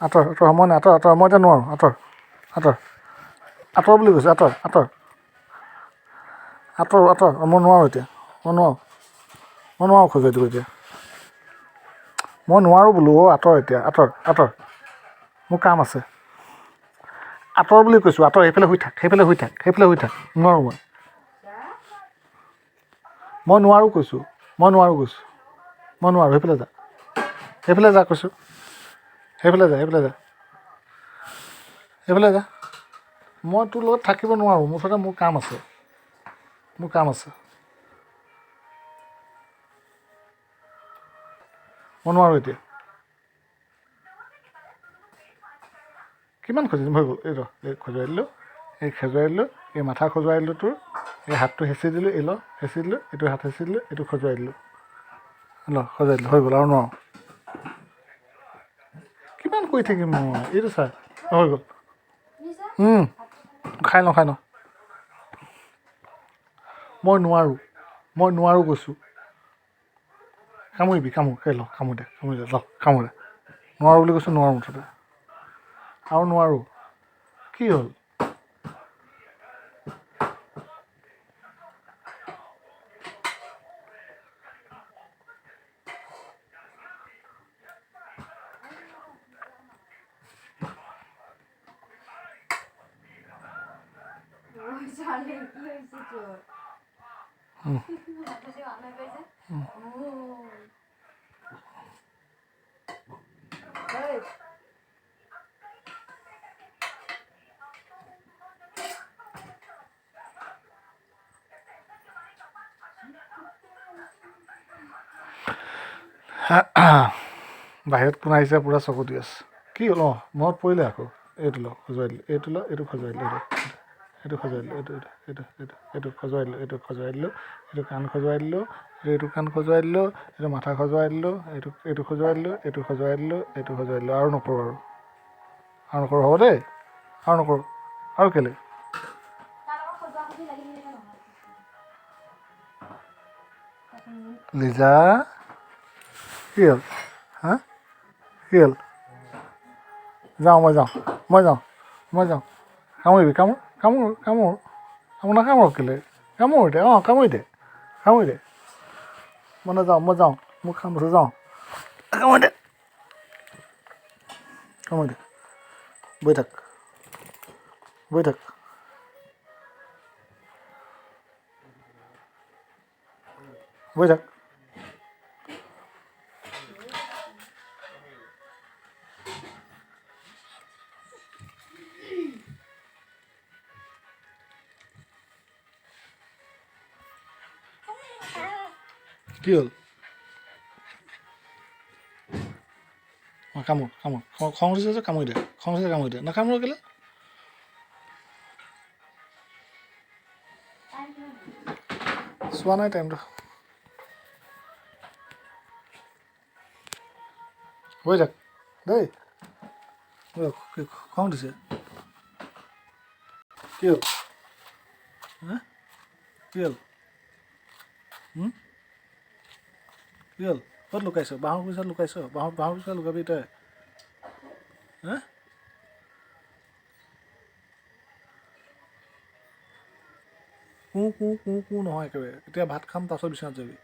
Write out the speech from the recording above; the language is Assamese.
আঁতৰ সময় নাই আঁতৰ মই এতিয়া নোৱাৰোঁ আঁতৰ বুলি কৈছোঁ আঁতৰ মই নোৱাৰোঁ এতিয়া মই নোৱাৰোঁ খজুৱাই দিব এতিয়া মই নোৱাৰোঁ বোলো আঁতৰ এতিয়া আঁতৰ মোৰ কাম আছে আঁতৰ বুলি কৈছোঁ সেইফালে শুই থাক নোৱাৰোঁ মই নোৱাৰোঁ কৈছোঁ মই নোৱাৰোঁ সেইফালে যা কৈছোঁ সেইফালে যা মই তোৰ লগত থাকিব নোৱাৰোঁ মুঠতে মোৰ কাম আছে মই নোৱাৰোঁ এতিয়া কিমান খজুৱাইম হৈ গ'ল এই খজুৱাই দিলোঁ এই মাথা খজুৱাই দিলোঁ তোৰ এই হাতটো হেঁচি দিলোঁ হেঁচি দিলোঁ এইটো হাত হেঁচি দিলোঁ এইটো খজুৱাই দিলোঁ খজুৱাই দিলোঁ হৈ গ'ল আৰু নোৱাৰোঁ কিমান কৰি থাকিম মই এইটো চা হৈ গ'ল খাই লওঁ মই নোৱাৰোঁ কৈছোঁ কামুৰিবি কামুৰি দে নোৱাৰোঁ বুলি কৈছোঁ নোৱাৰোঁ মুঠতে আৰু নোৱাৰোঁ কি হ'ল বাহিৰত কোন আহিছে পূৰা চকু দি আছে কি হ'ল মনত পৰিলে আকৌ এইটো খজুৱাই দিলোঁ এইটো খজুৱাই দিলোঁ এইটো খজুৱাই দিলোঁ এইটো কাণ খজুৱাই দিলোঁ এইটো কাণ খজুৱাই দিলোঁ এইটো মাথা খজুৱাই দিলোঁ এইটো খজুৱাই দিলোঁ আৰু নকৰোঁ হ'ব দেই আৰু নকৰোঁ আৰু কেলৈ লিজা কি হ'ল কি হ'ল মই যাওঁ কামুৰিবি কামোৰ নাকামোৰ কেলৈ কামোৰ দে কামুৰি দে মই নাযাওঁ মোৰ কাম আছে যাওঁ কামুৰি দে বহি থাক কি হ'ল কামোৰ খং উঠিছে যে কামুৰি দে নাকামোৰ কেলৈ চোৱা নাই টাইমটো বহি থাক দেই খং উঠিছে কি হ'ল ক'ত লুকাইছ বাঁহৰ পিছত লুকাইছ বাঁহৰ পিছত লুকাবি তই কো নহয় একেবাৰে এতিয়া ভাত খাম পাছত বিচনাত যাবি